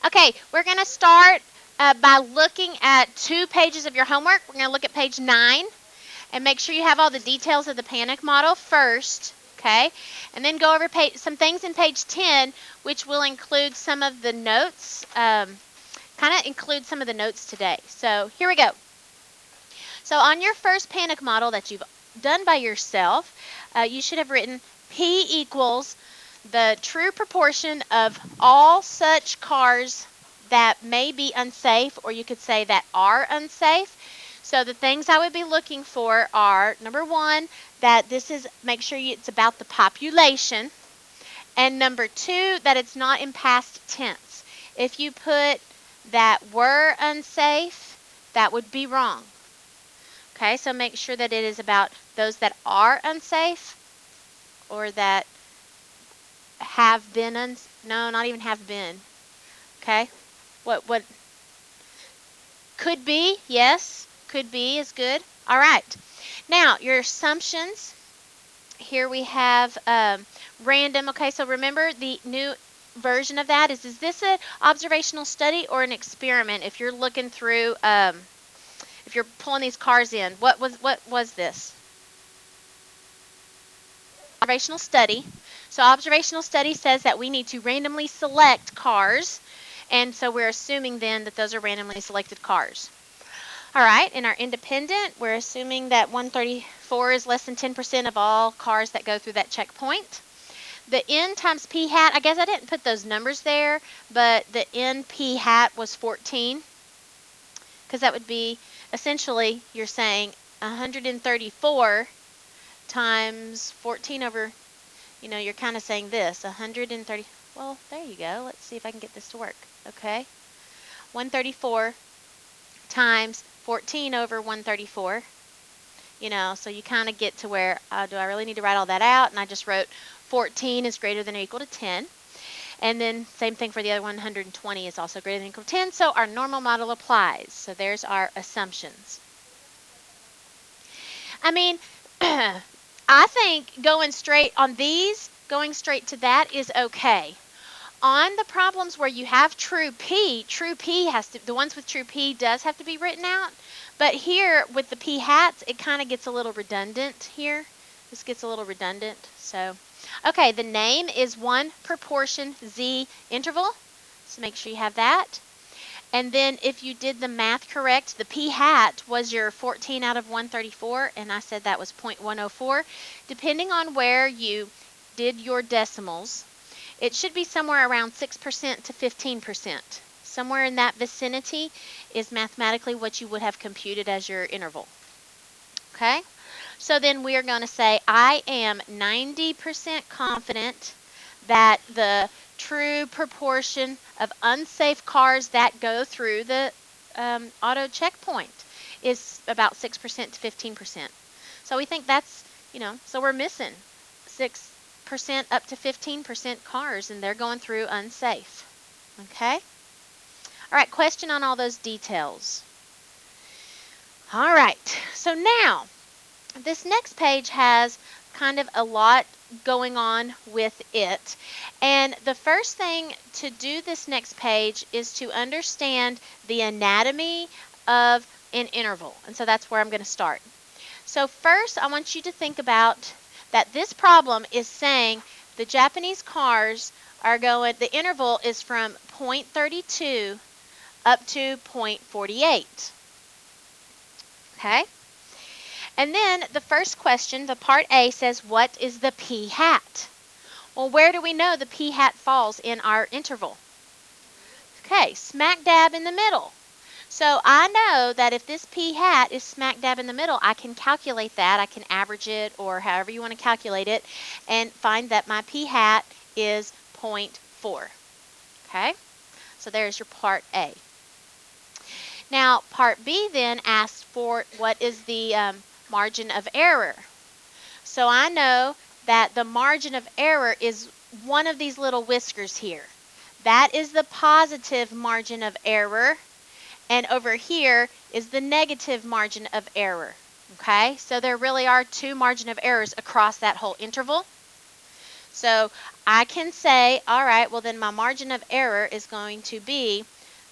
Okay, we're going to start by looking at 2 pages of your homework. We're going to look at page 9 and make sure you have all the details of the panic model first. Okay, and then go over some things in page 10, which will include some of the notes, kind of include some of the notes today. So here we go. So on your first panic model that you've done by yourself, you should have written P equals the true proportion of all such cars that may be unsafe, or you could say that are unsafe. So the things I would be looking for are, number one, that this is, make sure it's about the population, and number two, that it's not in past tense. If you put that were unsafe, that would be wrong. Okay, so make sure that it is about those that are unsafe, or that have been no, not even have been. Okay, what could be? Yes, could be is good. All right, now your assumptions. Here we have random. Okay, so remember the new version of that is this an observational study or an experiment? If you're looking through, if you're pulling these cars in, what was this? Observational study. So observational study says that we need to randomly select cars, and so we're assuming then that those are randomly selected cars. All right, in our independent, we're assuming that 134 is less than 10% of all cars that go through that checkpoint. The N times P hat, I guess I didn't put those numbers there, but the N P hat was 14, because that would be, essentially, you're saying 134 times 14 over, you're kind of saying this, 130, well, there you go. Let's see if I can get this to work. Okay, 134 times 14 over 134, so you kind of get to where, do I really need to write all that out? And I just wrote 14 is greater than or equal to 10. And then same thing for the other 120 is also greater than or equal to 10, so our normal model applies. So there's our assumptions. I mean, I think going straight to that is okay. On the problems where you have true P has to, the ones with true P does have to be written out. But here with the P hats, it kind of gets a little redundant here. This gets a little redundant. So, okay, the name is 1 proportion Z interval. So make sure you have that. And then if you did the math correct, the P hat was your 14 out of 134, and I said that was 0.104. Depending on where you did your decimals, it should be somewhere around 6% to 15%. Somewhere in that vicinity is mathematically what you would have computed as your interval. Okay? So then we are going to say, I am 90% confident that the true proportion of unsafe cars that go through the auto checkpoint is about 6% to 15%. So we think that's, so we're missing 6% up to 15% cars, and they're going through unsafe. Okay? All right, question on all those details. All right, so now this next page has kind of a lot going on with it. And the first thing to do this next page is to understand the anatomy of an interval. And so that's where I'm going to start. So first, I want you to think about that this problem is saying the Japanese cars are going, the interval is from 0.32 up to 0.48. Okay? And then the first question, the part A, says, what is the P hat? Well, where do we know the P hat falls in our interval? Okay, smack dab in the middle. So I know that if this P hat is smack dab in the middle, I can calculate that. I can average it, or however you want to calculate it, and find that my P hat is 0.4. Okay, so there's your part A. Now, part B then asks for what is the margin of error. So I know that the margin of error is one of these little whiskers here. That is the positive margin of error, and over here is the negative margin of error. Okay, so there really are 2 margin of errors across that whole interval. So I can say, all right, well then my margin of error is going to be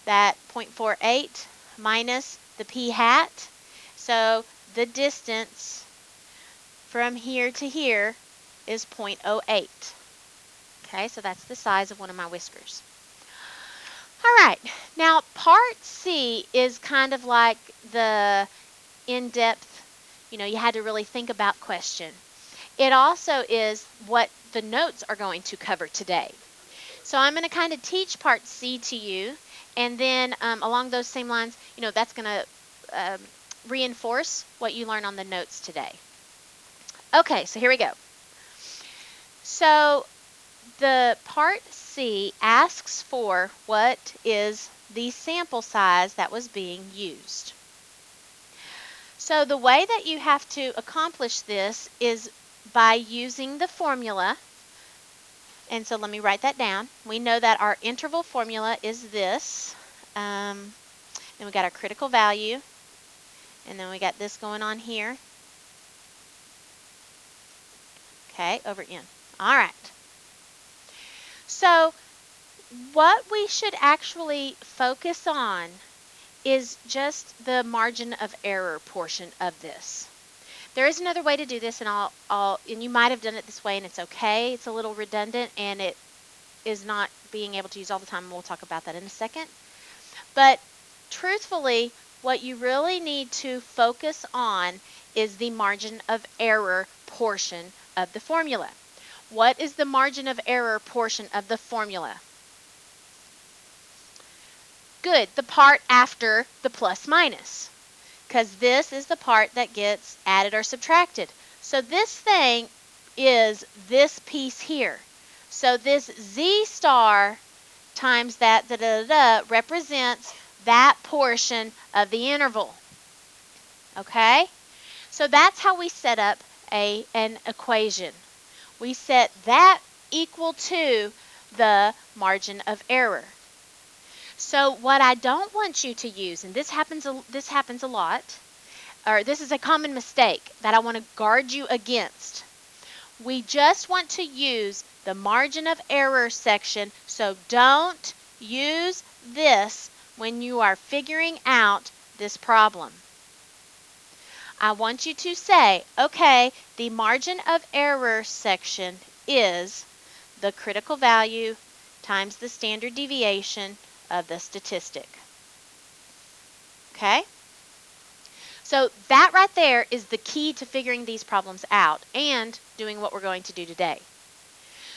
that 0.48 minus the p hat. So the distance from here to here is 0.08. Okay, so that's the size of one of my whiskers. All right, now part C is kind of like the in-depth, you had to really think about question. It also is what the notes are going to cover today. So I'm going to kind of teach part C to you, and then along those same lines, that's going to reinforce what you learn on the notes today. Okay, so here we go. So the part C asks for what is the sample size that was being used. So the way that you have to accomplish this is by using the formula. And so let me write that down. We know that our interval formula is this. Then we got our critical value. And then we got this going on here. Okay, over n. All right. So what we should actually focus on is just the margin of error portion of this. There is another way to do this, and and you might have done it this way, and it's okay. It's a little redundant, and it is not being able to use all the time, and we'll talk about that in a second. But truthfully, what you really need to focus on is the margin of error portion of the formula. What is the margin of error portion of the formula? Good, the part after the plus minus, because this is the part that gets added or subtracted. So this thing is this piece here. So this z star times that represents that portion of the interval. Okay? So that's how we set up an equation. We set that equal to the margin of error. So what I don't want you to use, and this happens a lot, or this is a common mistake that I want to guard you against. We just want to use the margin of error section, so don't use this when you are figuring out this problem. I want you to say, okay, the margin of error section is the critical value times the standard deviation of the statistic. Okay? So that right there is the key to figuring these problems out and doing what we're going to do today.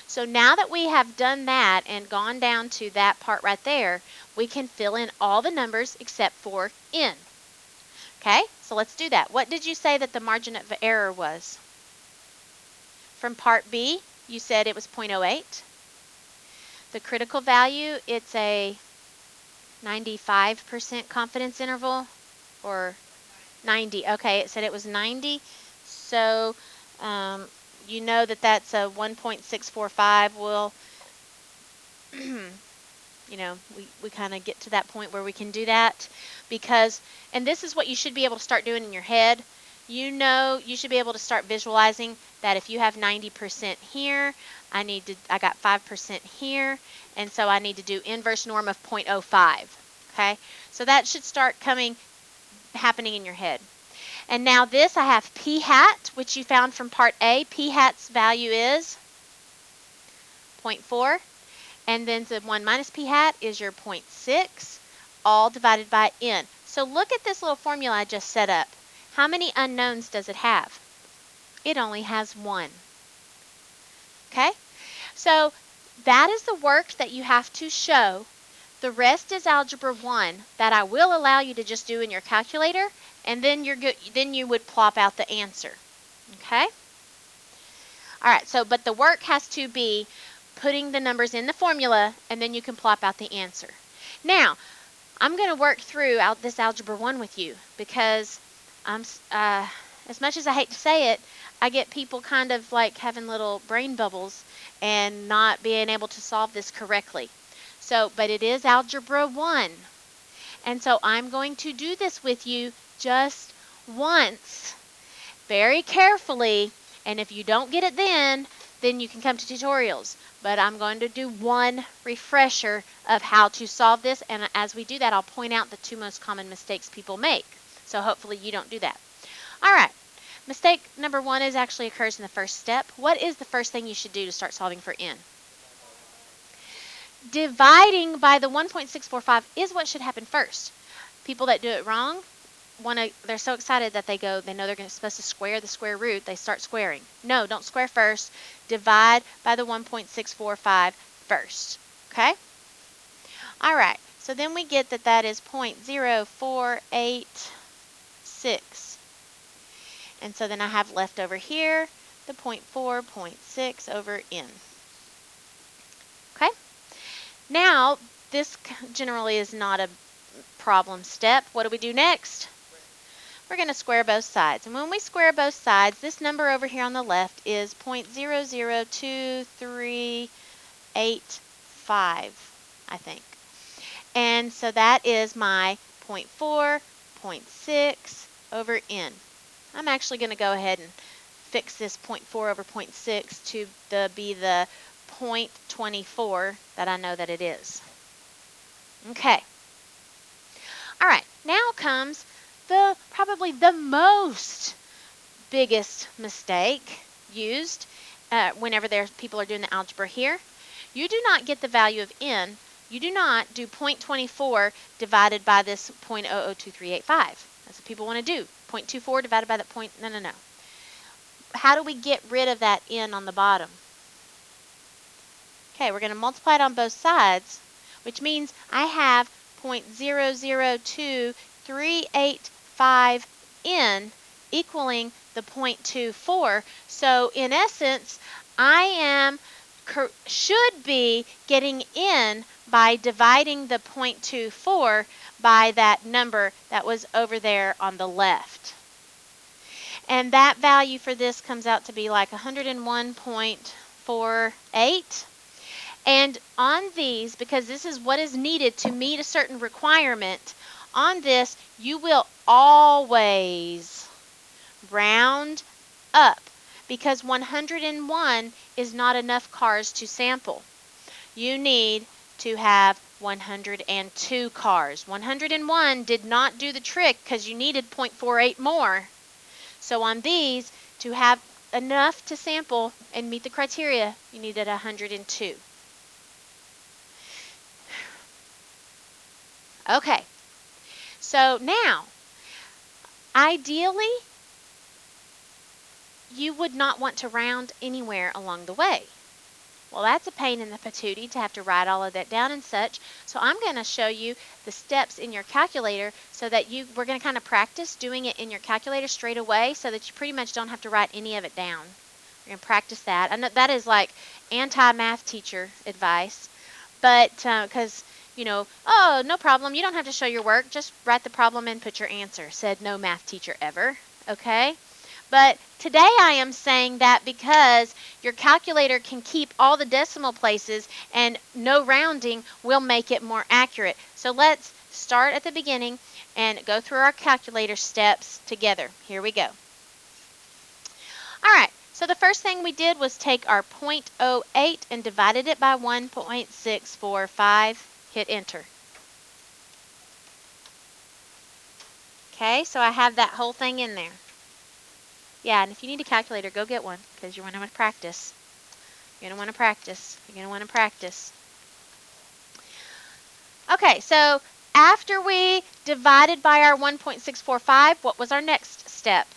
So now that we have done that and gone down to that part right there, we can fill in all the numbers except for n. Okay, so let's do that. What did you say that the margin of error was? From part B, you said it was 0.08. The critical value, it's a 95% confidence interval, or 90. Okay, it said it was 90. So you know that that's a 1.645. Well, we kind of get to that point where we can do that because, and this is what you should be able to start doing in your head. You should be able to start visualizing that if you have 90% here, I got 5% here, and so I need to do inverse norm of 0.05. Okay, so that should start happening in your head. And now this, I have p hat, which you found from part A. P hat's value is 0.4. And then the 1 minus p hat is your 0.6, all divided by n. So look at this little formula I just set up. How many unknowns does it have? It only has one. Okay? So that is the work that you have to show. The rest is Algebra 1 that I will allow you to just do in your calculator, and then then you would plop out the answer. Okay? All right, but the work has to be putting the numbers in the formula, and then you can plop out the answer. Now, I'm going to work through this Algebra 1 with you because as much as I hate to say it, I get people kind of like having little brain bubbles and not being able to solve this correctly. But it is Algebra 1. And so I'm going to do this with you just once, very carefully, and if you don't get it then, then you can come to tutorials. But I'm going to do one refresher of how to solve this, and as we do that, I'll point out the two most common mistakes people make. So hopefully you don't do that. All right, mistake number one is actually occurs in the first step. What is the first thing you should do to start solving for n? Dividing by the 1.645 is what should happen first. People that do it wrong, they're so excited that they know they're supposed to square the square root, they start squaring. No, don't square first. Divide by the 1.645 first. Okay? All right. So then we get that is 0.0486. And so then I have left over here the 0.4.6 over n. Okay? Now, this generally is not a problem step. What do we do next? We're going to square both sides. And when we square both sides, this number over here on the left is 0.002385, I think. And so that is my 0.4.6 over n. I'm actually going to go ahead and fix this 0.4 over 0.6 to be the 0.24 that I know that it is. Okay. All right, now comes probably the most biggest mistake used whenever people are doing the algebra here. You do not get the value of n. You do not do 0.24 divided by this 0.002385. That's what people want to do. 0.24 divided by that point. No. How do we get rid of that n on the bottom? Okay, we're going to multiply it on both sides, which means I have 0.002385 n equaling the 0.24. So in essence, I should be getting n by dividing the 0.24 by that number that was over there on the left. And that value for this comes out to be like 101.48. And on these, because this is what is needed to meet a certain requirement, on this you will always round up because 101 is not enough cars to sample. You need to have 102 cars. 101 did not do the trick because you needed 0.48 more. So on these, to have enough to sample and meet the criteria, you needed 102. Okay, so now, ideally, you would not want to round anywhere along the way. Well, that's a pain in the patootie to have to write all of that down and such. So I'm going to show you the steps in your calculator so that we're going to kind of practice doing it in your calculator straight away so that you pretty much don't have to write any of it down. We're going to practice that. I know that is like anti-math teacher advice, but because oh, no problem, you don't have to show your work, just write the problem and put your answer, said no math teacher ever, okay? But today I am saying that because your calculator can keep all the decimal places and no rounding will make it more accurate. So let's start at the beginning and go through our calculator steps together. Here we go. All right, so the first thing we did was take our 0.08 and divided it by 1.645. Hit enter. Okay, so I have that whole thing in there. Yeah, and if you need a calculator, go get one because you're going to want to practice. You're going to want to practice. You're going to want to practice. Okay, so after we divided by our 1.645, what was our next step?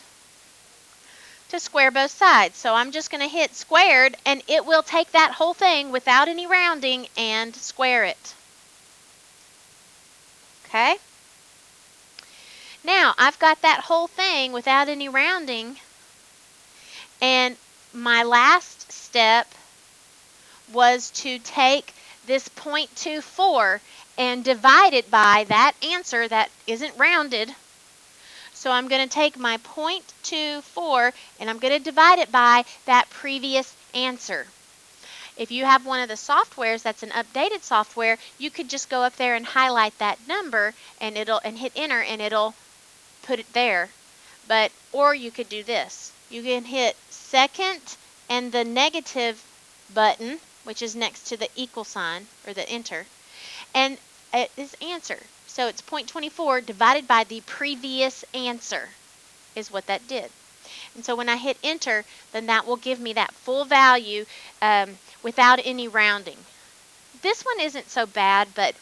To square both sides. So I'm just going to hit squared, and it will take that whole thing without any rounding and square it. Okay? Now, I've got that whole thing without any rounding, and my last step was to take this 0.24 and divide it by that answer that isn't rounded. So I'm going to take my 0.24 and I'm going to divide it by that previous answer. If you have one of the softwares that's an updated software, you could just go up there and highlight that number and hit enter and it'll put it there. Or you could do this. You can hit second and the negative button, which is next to the equal sign, or the enter, and it is answer. So it's 0.24 divided by the previous answer is what that did. And so when I hit enter, then that will give me that full value without any rounding. This one isn't so bad, but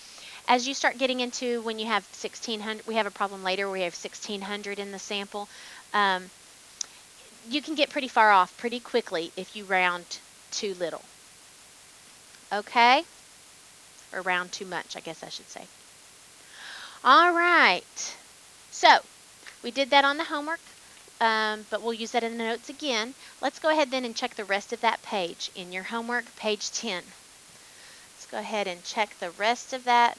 as you start getting into when you have 1600, we have a problem later where we have 1600 in the sample, you can get pretty far off pretty quickly if you round too little. Okay? Or round too much, I guess I should say. All right. So we did that on the homework, but we'll use that in the notes again. Let's go ahead then and check the rest of that page in your homework, page 10. Let's go ahead and check the rest of that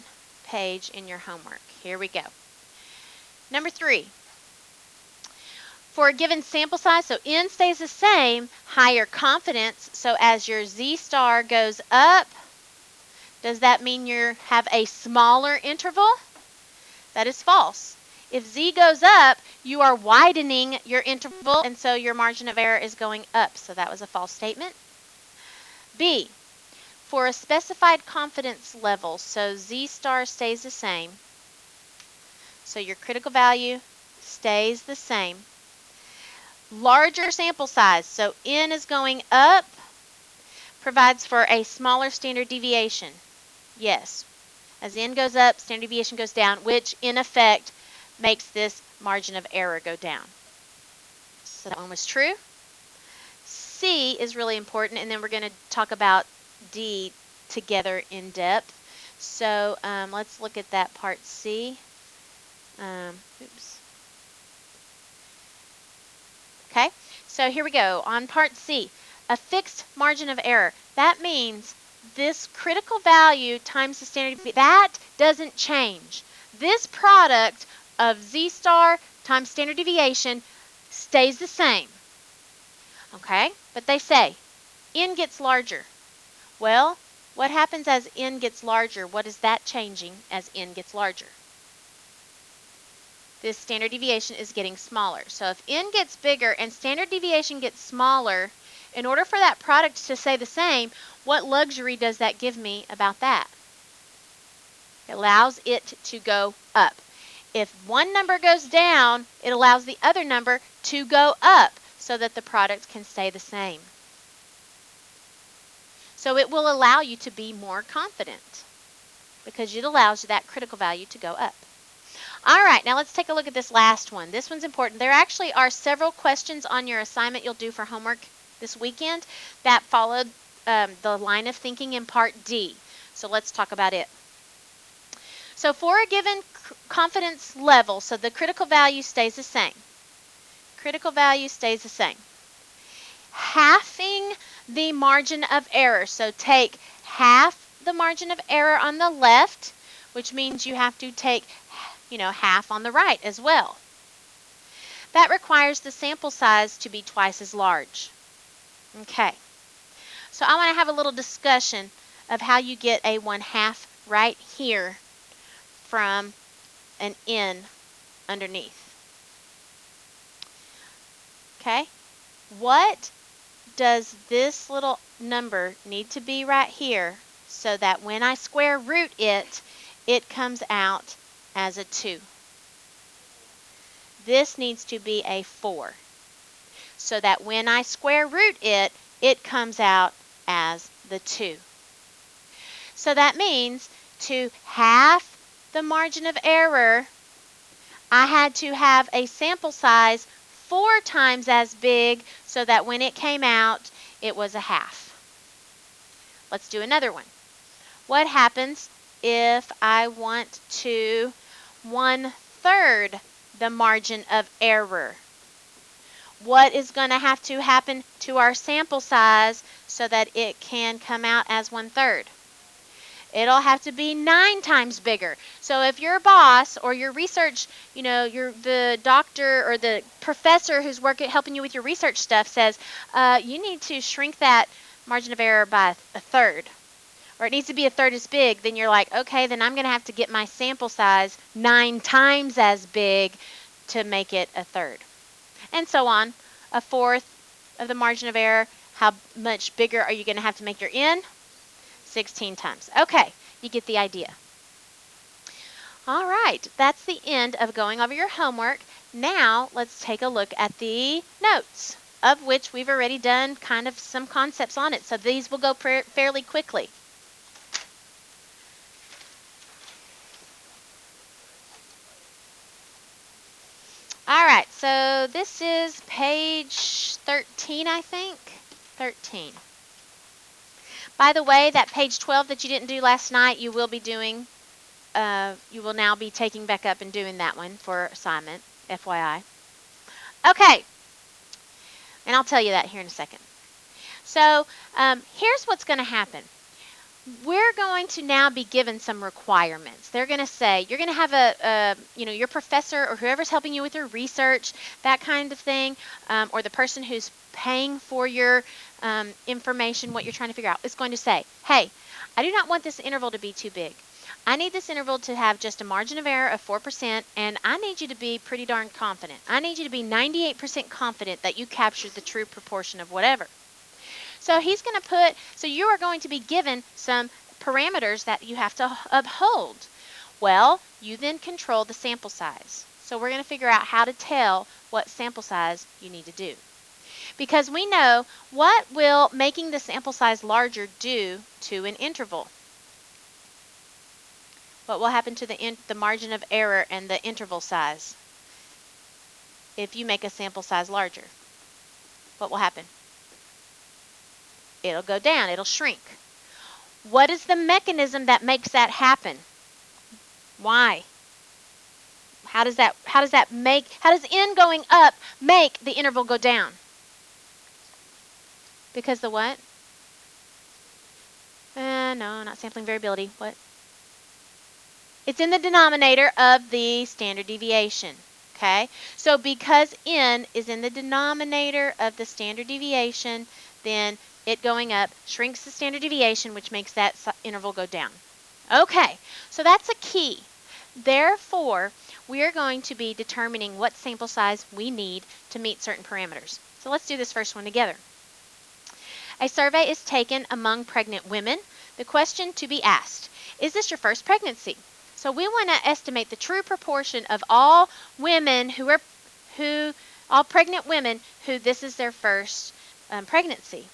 page in your homework. Here we go. Number 3. For a given sample size, so n stays the same, higher confidence, so as your z star goes up, does that mean you have a smaller interval? That is false. If z goes up, you are widening your interval, and so your margin of error is going up. So that was a false statement. B, for a specified confidence level, so z star stays the same, so your critical value stays the same. Larger sample size, so n is going up, provides for a smaller standard deviation. Yes. As n goes up, standard deviation goes down, which in effect makes this margin of error go down. So that one was true. C is really important, and then we're going to talk about D together in depth. So let's look at that part C. Oops. Okay, so here we go. On part C, a fixed margin of error. That means this critical value times the standard deviation, that doesn't change. This product of z star times standard deviation stays the same. Okay, but they say n gets larger. Well, what happens as n gets larger? What is that changing as n gets larger? This standard deviation is getting smaller. So if n gets bigger and standard deviation gets smaller, in order for that product to stay the same, what luxury does that give me about that? It allows it to go up. If one number goes down, it allows the other number to go up so that the product can stay the same. So it will allow you to be more confident because it allows that critical value to go up. All right, now let's take a look at this last one. This one's important. There actually are several questions on your assignment you'll do for homework this weekend that followed the line of thinking in part D. So let's talk about it. So for a given confidence level, so the critical value stays the same. Critical value stays the same. Halving the margin of error. So take half the margin of error on the left, which means you have to take half on the right as well. That requires the sample size to be twice as large. Okay, so I want to have a little discussion of how you get a 1/2 right here from an n underneath. Okay, what does this little number need to be right here so that when I square root it, it comes out as a 2? This needs to be a 4 so that when I square root it, it comes out as the 2. So that means to half the margin of error, I had to have a sample size 4 times as big so that when it came out, it was a half. Let's do another one. What happens if I want to 1/3 the margin of error? What is going to have to happen to our sample size so that it can come out as 1/3? It'll have to be 9 times bigger. So if your boss or your research, the doctor or the professor who's helping you with your research stuff says, you need to shrink that margin of error by 1/3, or it needs to be 1/3 as big, then you're like, okay, then I'm going to have to get my sample size 9 times as big to make it 1/3. And so on. 1/4 of the margin of error, How much bigger are you going to have to make your n? 16 times. Okay, you get the idea. All right, that's the end of going over your homework. Now let's take a look at the notes, of which we've already done kind of some concepts on it. So these will go fairly quickly. All right, so this is page 13, I think. 13. By the way, that page 12 that you didn't do last night, you will be doing, you will now be taking back up and doing that one for assignment, FYI. Okay, and I'll tell you that here in a second. So here's what's going to happen. We're going to now be given some requirements. They're going to say, you're going to have your professor or whoever's helping you with your research, that kind of thing, or the person who's paying for your information, what you're trying to figure out, is going to say, hey, I do not want this interval to be too big. I need this interval to have just a margin of error of 4%, and I need you to be pretty darn confident. I need you to be 98% confident that you captured the true proportion of whatever. So he's going to put, so you are going to be given some parameters that you have to uphold. Well, you then control the sample size. So we're going to figure out how to tell what sample size you need to do. Because we know, what will making the sample size larger do to an interval? What will happen to the margin of error and the interval size if you make a sample size larger? What will happen? It'll go down. It'll shrink. What is the mechanism that makes that happen? Why? How does n going up make the interval go down? Because the what? No, not sampling variability. What? It's in the denominator of the standard deviation. Okay? So because n is in the denominator of the standard deviation, then it going up shrinks the standard deviation, which makes that interval go down. Okay, so that's a key. Therefore, we are going to be determining what sample size we need to meet certain parameters. So let's do this first one together. A survey is taken among pregnant women. The question to be asked, is this your first pregnancy? So we want to estimate the true proportion of all women all pregnant women who this is their first pregnancy.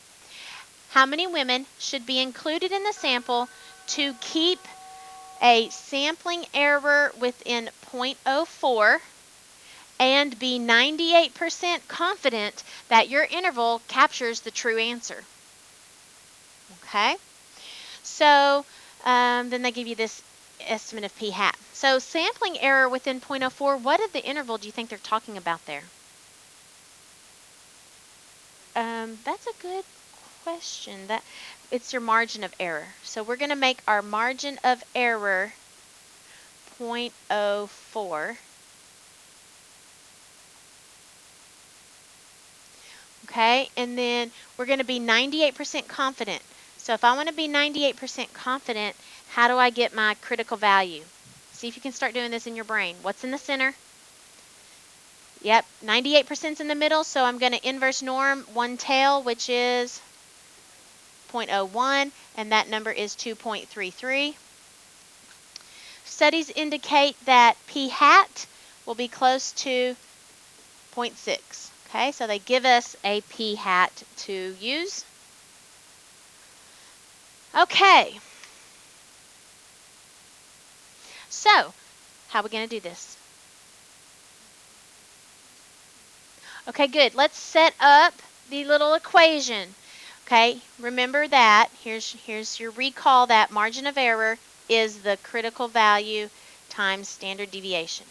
How many women should be included in the sample to keep a sampling error within 0.04 and be 98% confident that your interval captures the true answer? Okay, so then they give you this estimate of p hat. So sampling error within 0.04, what of the interval do you think they're talking about there? That's a good question. It's your margin of error. So we're going to make our margin of error 0.04. Okay, and then we're going to be 98% confident. So if I want to be 98% confident, how do I get my critical value? See if you can start doing this in your brain. What's in the center? Yep, 98% is in the middle, so I'm going to inverse norm one tail, which is 0.01, and that number is 2.33. Studies indicate that p hat will be close to 0.6. Okay, so they give us a p hat to use. Okay, so how are we going to do this? Okay, good. Let's set up the little equation. Okay, remember that. Here's your recall that margin of error is the critical value times standard deviation.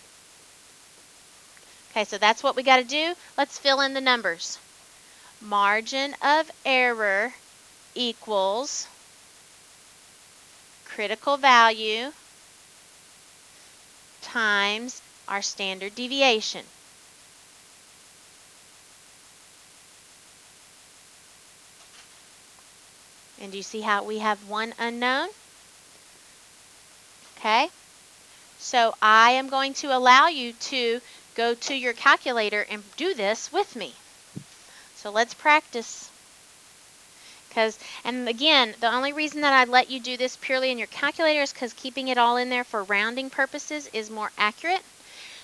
Okay, so that's what we got to do. Let's fill in the numbers. Margin of error equals critical value times our standard deviation. And do you see how we have one unknown? Okay, so I am going to allow you to go to your calculator and do this with me. So let's practice. And again, the only reason that I let you do this purely in your calculator is because keeping it all in there for rounding purposes is more accurate.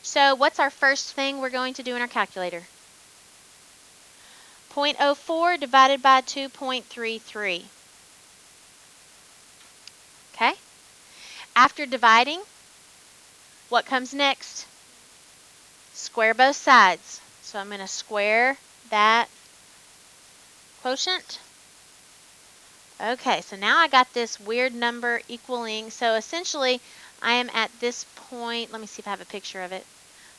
So what's our first thing we're going to do in our calculator? 0.04 divided by 2.33. Okay? After dividing, what comes next? Square both sides. So I'm going to square that quotient. Okay, so now I got this weird number equaling, so essentially I am at this point, let me see if I have a picture of it.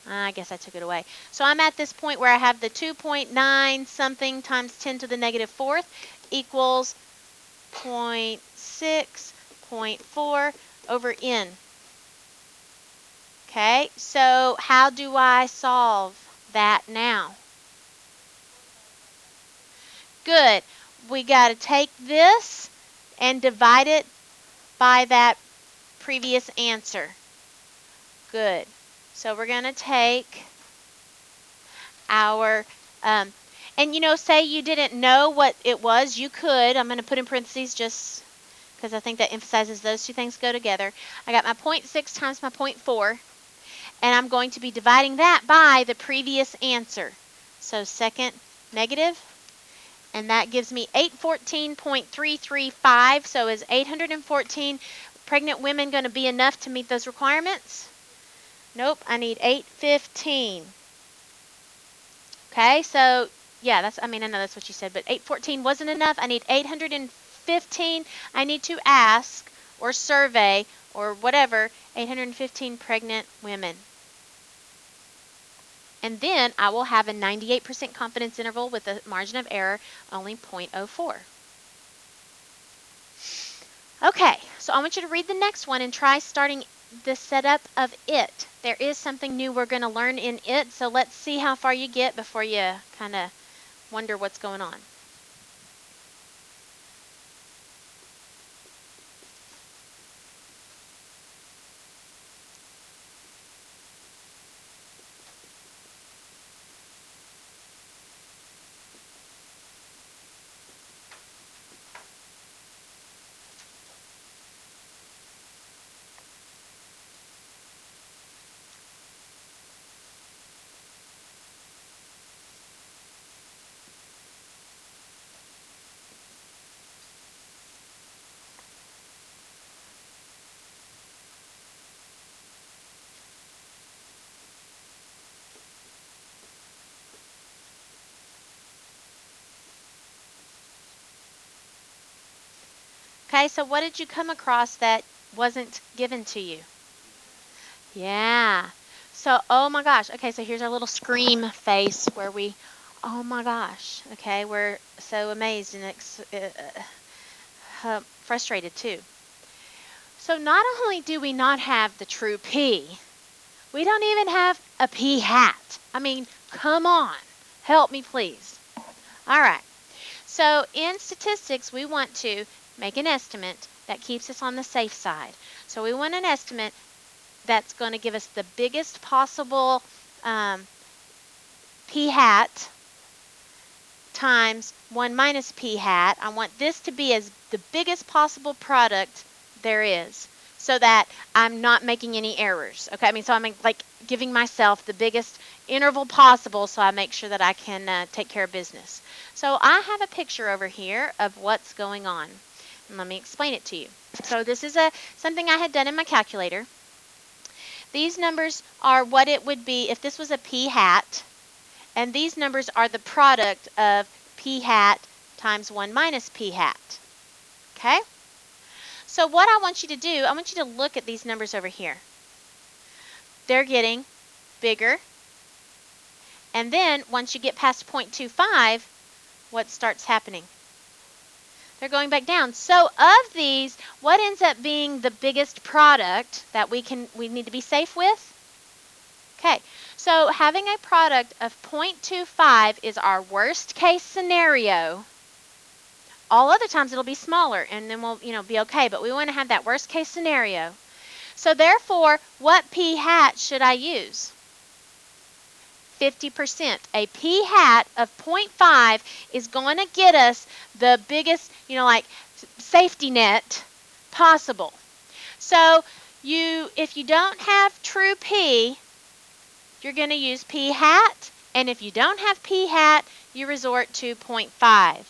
I guess I took it away. So I'm at this point where I have the 2.9 something times 10 to the negative fourth equals 0.6, 0.4 over n. Okay, so how do I solve that now? Good. We got to take this and divide it by that previous answer. Good. So we're going to take our, and say you didn't know what it was, you could. I'm going to put in parentheses just because I think that emphasizes those two things go together. I got my 0.6 times my 0.4, and I'm going to be dividing that by the previous answer. So second negative, and that gives me 814.335. So is 814 pregnant women going to be enough to meet those requirements? Nope, I need 815. Okay, so yeah, I know that's what you said, but 814 wasn't enough. I need 815. I need to ask or survey or whatever 815 pregnant women. And then I will have a 98% confidence interval with a margin of error only 0.04. Okay, so I want you to read the next one and try starting the setup of it. There is something new we're going to learn in it, so let's see how far you get before you kind of wonder what's going on. Okay, so what did you come across that wasn't given to you? Yeah. So, oh my gosh. Okay, so here's our little scream face where oh my gosh. Okay, we're so amazed and frustrated too. So not only do we not have the true P, we don't even have a P hat. I mean, come on. Help me, please. All right. So in statistics, we want to make an estimate that keeps us on the safe side. So we want an estimate that's going to give us the biggest possible P hat times 1 minus P hat. I want this to be as the biggest possible product there is so that I'm not making any errors. Okay, so I'm like giving myself the biggest interval possible so I make sure that I can take care of business. So I have a picture over here of what's going on. And let me explain it to you. So this is something I had done in my calculator. These numbers are what it would be if this was a P hat. And these numbers are the product of P hat times 1 minus P hat. Okay? So what I want you to do, I want you to look at these numbers over here. They're getting bigger. And then once you get past 0.25, what starts happening? They're going back down. So of these, what ends up being the biggest product that we need to be safe with? Okay, so having a product of 0.25 is our worst case scenario. All other times it'll be smaller and then we'll, be okay, but we want to have that worst case scenario. So therefore, what P hat should I use? 50%. A p hat of 0.5 is going to get us the biggest, like safety net possible. So if you don't have true p, you're going to use p hat, and if you don't have p hat, you resort to 0.5.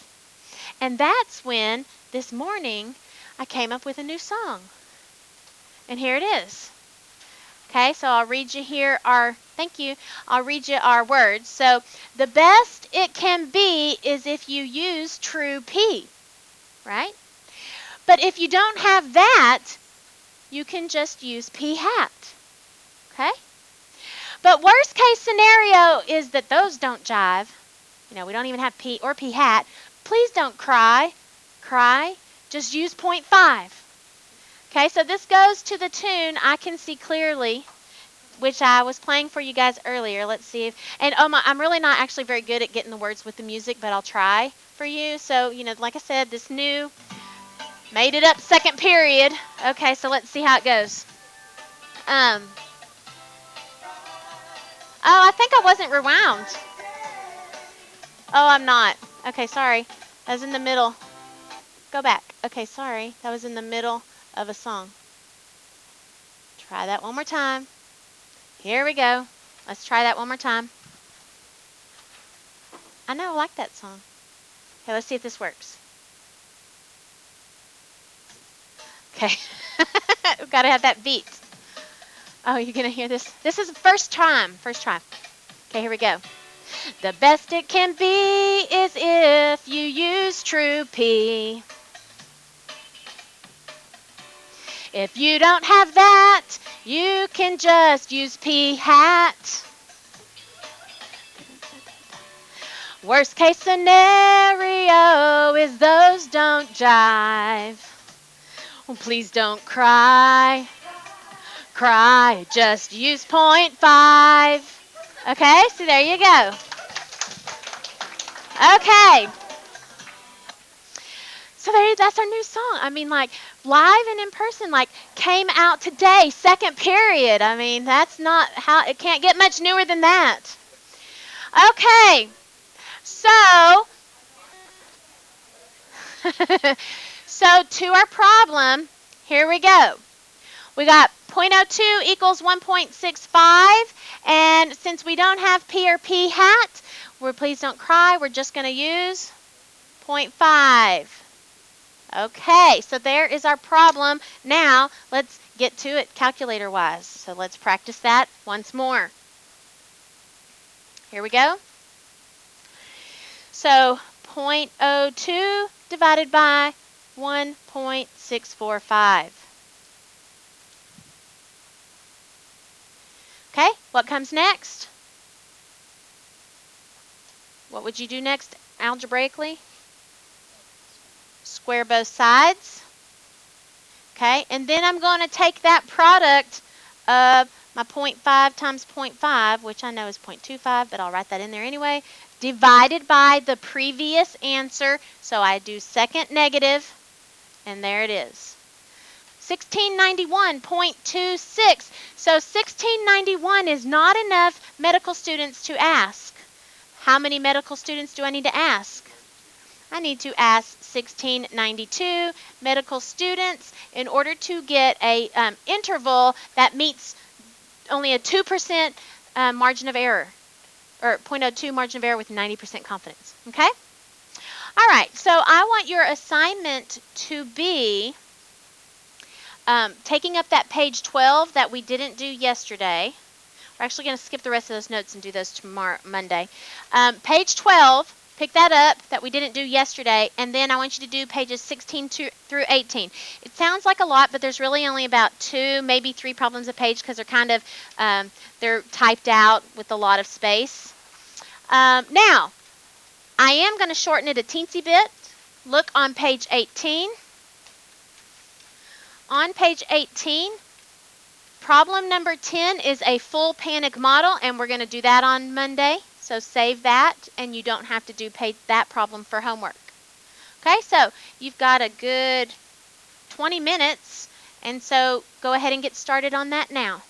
And that's when this morning I came up with a new song. And here it is. Okay, so I'll read you here thank you, I'll read you our words. So the best it can be is if you use true P, right? But if you don't have that, you can just use P hat, okay? But worst case scenario is that those don't jive. We don't even have P or P hat. Please don't cry. Just use 0.5. Okay, so this goes to the tune I Can See Clearly, which I was playing for you guys earlier. Let's see if, and I'm really not actually very good at getting the words with the music, but I'll try for you. So, like I said, this new, made it up second period. Okay, so let's see how it goes. Oh, I think I wasn't rewound. Oh, I'm not. Okay, sorry. That was in the middle. Go back. Okay, sorry. That was in the middle of a song. Try that one more time. Here we go. Let's try that one more time. I know, I like that song. Okay, let's see if this works. Okay. We've got to have that beat. Oh, you're going to hear this? This is the first time. Okay, here we go. The best it can be is if you use true P. If you don't have that, you can just use P hat. Worst case scenario is those don't jive. Oh, please don't cry. Just use 0.5. Okay, so there you go. Okay. So that's our new song. I mean, like, live and in person, like, came out today, second period. I mean, that's not how, it can't get much newer than that. Okay. So, to our problem, here we go. We got 0.02 equals 1.65, and since we don't have P or P hat, please don't cry, we're just going to use 0.5. Okay, so there is our problem. Now, let's get to it calculator-wise. So let's practice that once more. Here we go. So 0.02 divided by 1.645. Okay, what comes next? What would you do next algebraically? Square both sides. Okay, and then I'm going to take that product of my 0.5 times 0.5, which I know is 0.25, but I'll write that in there anyway, divided by the previous answer. So I do second negative, and there it is. 1691.26. So 1691 is not enough medical students to ask. How many medical students do I need to ask? I need to ask 1692 medical students in order to get a interval that meets only a 2% margin of error, or 0.02 margin of error with 90% confidence. Okay? All right, so I want your assignment to be taking up that page 12 that we didn't do yesterday. We're actually going to skip the rest of those notes and do those tomorrow, Monday. Page 12, pick that up that we didn't do yesterday, and then I want you to do pages 16 through 18. It sounds like a lot, but there's really only about 2, maybe 3 problems a page because they're kind of, they're typed out with a lot of space. Now, I am going to shorten it a teensy bit. Look on page 18. On page 18, problem number 10 is a full panic model, and we're going to do that on Monday. So save that, and you don't have to do that problem for homework. Okay, so you've got a good 20 minutes, and so go ahead and get started on that now.